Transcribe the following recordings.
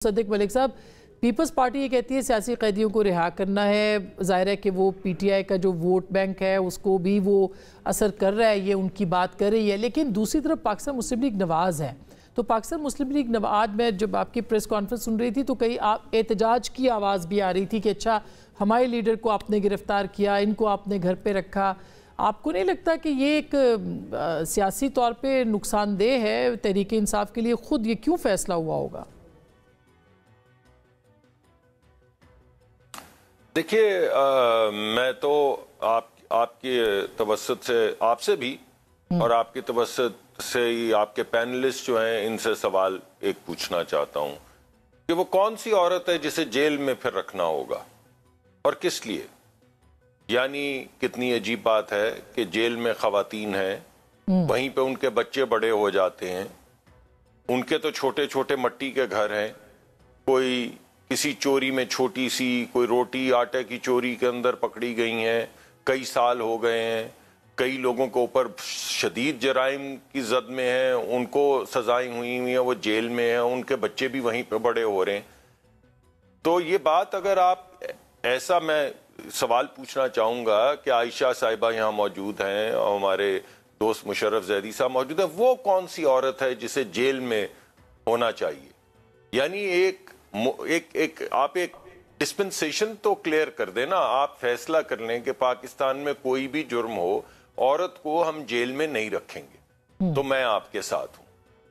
صدیق ملک صاحب، Peoples party یہ کہتی ہے سیاسی قیدیوں کو رہا کرنا ہے۔ ظاہر ہے کہ وہ پی ٹی آئی کا جو ووٹ بینک ہے اس کو بھی وہ اثر کر رہا ہے، یہ ان کی بات کر رہی ہے، لیکن دوسری طرف پاکستان مسلم لیگ نواز ہے۔ تو پاکستان مسلم لیگ نواز میں جب آپ کی پریس کانفرنس سن رہی تھی تو کئی احتجاج کی آواز بھی آ رہی تھی کہ اچھا ہمارے لیڈر کو آپ نے گرفتار کیا، ان کو آپ نے گھر پہ رکھا۔ آپ کو نہیں لگتا کہ یہ ایک سیاسی طور پہ نقصان دہ ہے تحریک انصاف کے لیے؟ خود یہ کیوں فیصلہ ہوا ہوگا؟ دیکھیے، میں تو آپ کے توسط سے آپ سے بھی اور آپ کے توسط سے ہی آپ کے پینلسٹ جو ہیں ان سے سوال ایک پوچھنا چاہتا ہوں کہ وہ کون سی عورت ہے جسے جیل میں پھر رکھنا ہوگا اور کس لیے؟ یعنی کتنی عجیب بات ہے کہ جیل میں خواتین ہیں، وہیں پہ ان کے بچے بڑے ہو جاتے ہیں، ان کے تو چھوٹے چھوٹے مٹی کے گھر ہیں، کوئی کسی چوری میں چھوٹی سی کوئی روٹی آٹے کی چوری کے اندر پکڑی گئی ہیں، کئی سال ہو گئے ہیں، کئی لوگوں کے اوپر شدید جرائم کی زد میں ہیں، ان کو سزائیں ہوئی ہیں، وہ جیل میں ہیں، ان کے بچے بھی وہیں پہ بڑے ہو رہے ہیں۔ تو یہ بات اگر آپ ایسا، میں سوال پوچھنا چاہوں گا کہ عائشہ صاحبہ یہاں موجود ہیں اور ہمارے دوست مشرف زیدی صاحب موجود ہیں، وہ کون سی عورت ہے جسے جیل میں ہونا چاہیے؟ یعنی آپ ایک ڈسپنسیشن تو کلیئر کر دیں نا، آپ فیصلہ کر لیں کہ پاکستان میں کوئی بھی جرم ہو عورت کو ہم جیل میں نہیں رکھیں گے، تو میں آپ کے ساتھ ہوں۔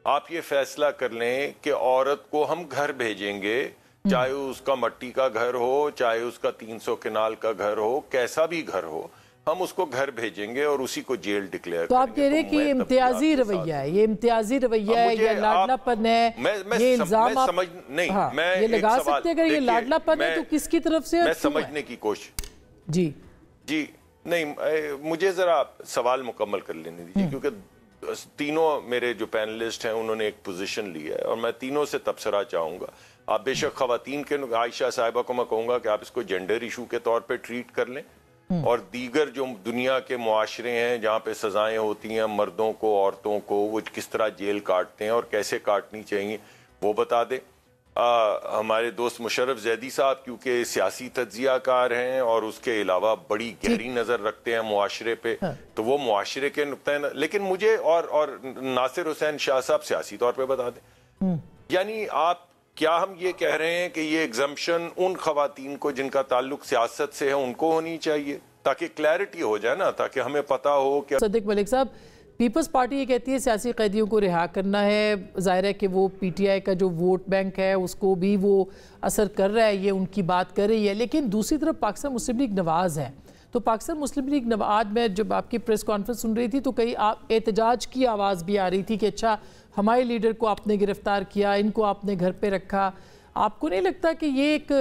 آپ یہ فیصلہ کر لیں کہ عورت کو ہم گھر بھیجیں گے، چاہے اس کا مٹی کا گھر ہو، چاہے اس کا 300 کنال کا گھر ہو، کیسا بھی گھر ہو، ہم اس کو گھر بھیجیں گے اور اسی کو جیل ڈکلیئر کریں گے۔ تو آپ کہہ رہے ہیں کہ یہ امتیازی رویہ ہے، یہ امتیازی رویہ ہے، یہ لاڈلا پن ہے، یہ الزام آپ یہ لگا سکتے ہیں؟ اگر یہ لاڈلا پن ہے تو کس کی طرف سے؟ میں سمجھنے کی کوشش جی نہیں، مجھے ذرا سوال مکمل کر لینے دیجیے، کیونکہ تینوں میرے جو پینلسٹ ہیں انہوں نے ایک پوزیشن لی ہے اور میں تینوں سے تبصرہ چاہوں گا۔ آپ بے شک خواتین کے، عائشہ صاحبہ کو میں کہوں گا کہ آپ اس کو جینڈر ایشو کے طور پہ ٹریٹ کر لیں، اور دیگر جو دنیا کے معاشرے ہیں جہاں پہ سزائیں ہوتی ہیں مردوں کو، عورتوں کو، وہ کس طرح جیل کاٹتے ہیں اور کیسے کاٹنی چاہیے وہ بتا دیں۔ ہمارے دوست مشرف زیدی صاحب کیونکہ سیاسی تجزیہ کار ہیں اور اس کے علاوہ بڑی گہری نظر رکھتے ہیں معاشرے پہ، تو وہ معاشرے کے نقطۂ نظر، لیکن مجھے اور ناصر حسین شاہ صاحب سیاسی طور پہ بتا دیں، یعنی کیا ہم یہ کہہ رہے ہیں کہ یہ ایگزمپشن ان خواتین کو جن کا تعلق سیاست سے ہے ان کو ہونی چاہیے، تاکہ کلیئرٹی ہو جائے نا، تاکہ ہمیں پتا ہو کہ صدیق ملک صاحب، پیپلز پارٹی یہ کہتی ہے سیاسی قیدیوں کو رہا کرنا ہے۔ ظاہر ہے کہ وہ پی ٹی آئی کا جو ووٹ بینک ہے اس کو بھی وہ اثر کر رہا ہے، یہ ان کی بات کر رہی ہے، لیکن دوسری طرف پاکستان مسلم لیگ نواز ہے۔ تو پاکستان مسلم لیگ نواز میں جب آپ کی پریس کانفرنس سن رہی تھی تو کئی احتجاج کی آواز بھی آ رہی تھی کہ اچھا ہمارے لیڈر کو آپ نے گرفتار کیا، ان کو آپ نے گھر پہ رکھا۔ آپ کو نہیں لگتا کہ یہ ایک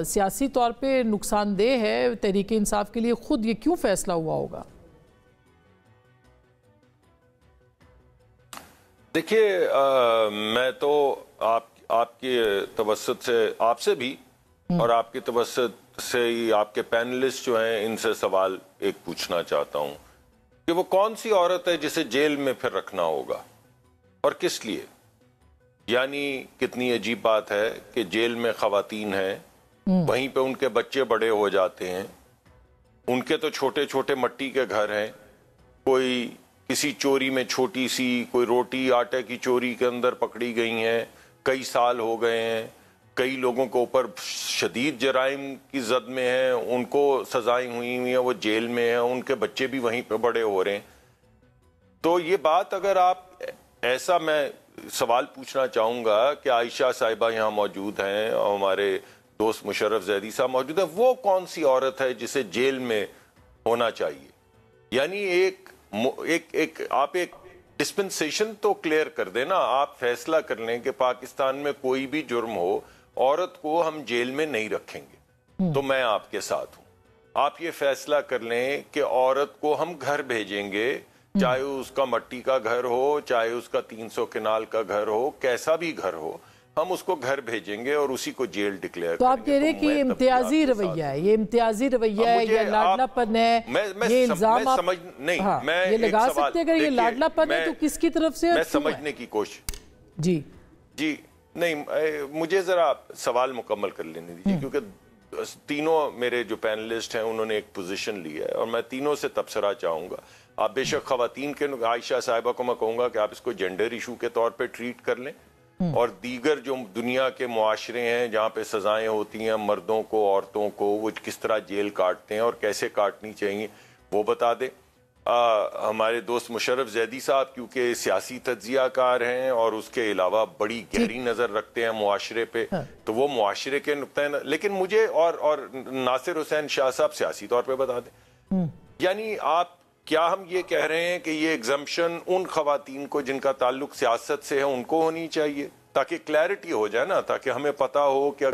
سیاسی طور پہ نقصان دہ ہے تحریک انصاف کے لیے؟ خود یہ کیوں فیصلہ ہوا ہوگا؟ دیکھیے، میں تو آپ کے توسط سے آپ سے بھی اور آپ کے توسط سے ہی آپ کے پینلسٹ جو ہیں ان سے سوال ایک پوچھنا چاہتا ہوں کہ وہ کون سی عورت ہے جسے جیل میں پھر رکھنا ہوگا اور کس لیے؟ یعنی کتنی عجیب بات ہے کہ جیل میں خواتین ہیں، وہیں پہ ان کے بچے بڑے ہو جاتے ہیں، ان کے تو چھوٹے چھوٹے مٹی کے گھر ہیں، کوئی کسی چوری میں چھوٹی سی کوئی روٹی آٹے کی چوری کے اندر پکڑی گئی ہیں، کئی سال ہو گئے ہیں، کئی لوگوں کے اوپر شدید جرائم کی زد میں ہیں، ان کو سزائیں ہوئی ہیں، وہ جیل میں ہیں، ان کے بچے بھی وہیں پہ بڑے ہو رہے ہیں۔ تو یہ بات اگر آپ ایسا، میں سوال پوچھنا چاہوں گا کہ عائشہ صاحبہ یہاں موجود ہیں اور ہمارے دوست مشرف زیدی صاحب موجود ہیں، وہ کون سی عورت ہے جسے جیل میں ہونا چاہیے؟ یعنی آپ ایک ڈسپنسیشن تو کلیئر کر دیں نا، آپ فیصلہ کر لیں کہ پاکستان میں کوئی بھی جرم ہو عورت کو ہم جیل میں نہیں رکھیں گے، تو میں آپ کے ساتھ ہوں۔ آپ یہ فیصلہ کر لیں کہ عورت کو ہم گھر بھیجیں گے، چاہے اس کا مٹی کا گھر ہو، چاہے اس کا 300 کنال کا گھر ہو، کیسا بھی گھر ہو، ہم اس کو گھر بھیجیں گے اور اسی کو جیل ڈکلیئر کریں گے۔ تو آپ کہہ رہے ہیں کہ یہ امتیازی رویہ ہے، یہ امتیازی رویہ ہے، یہ لاڈلا پن ہے، یہ الزام آپ یہ لگا سکتے ہیں؟ اگر یہ لاڈلا پن ہے تو کس کی طرف سے؟ میں سمجھنے کی کوشش نہیں مجھے ذرا سوال مکمل کر لینے دیجیے، کیونکہ تینوں میرے جو پینلسٹ ہیں انہوں نے ایک پوزیشن لی ہے اور میں تینوں سے تبصرہ چاہوں گا. آپ بے شک خواتین کے، عائشہ صاحبہ کو میں کہوں گا کہ آپ اس کو جینڈر ایشو کے طور پہ ٹریٹ کر لیں، اور دیگر جو دنیا کے معاشرے ہیں جہاں پہ سزائیں ہوتی ہیں مردوں کو عورتوں کو، وہ کس طرح جیل کاٹتے ہیں اور کیسے کاٹنی چاہیے وہ بتا دیں. ہمارے دوست مشرف زیدی صاحب کیونکہ سیاسی تجزیہ کار ہیں اور اس کے علاوہ بڑی گہری نظر رکھتے ہیں معاشرے پہ، تو وہ معاشرے کے نقطۂ نظر، لیکن مجھے اور ناصر حسین شاہ صاحب سیاسی طور پہ بتا دیں. یعنی کیا ہم یہ کہہ رہے ہیں کہ یہ ایگزمپشن ان خواتین کو جن کا تعلق سیاست سے ہے ان کو ہونی چاہیے، تاکہ کلیئرٹی ہو جائے نا، تاکہ ہمیں پتا ہو کہ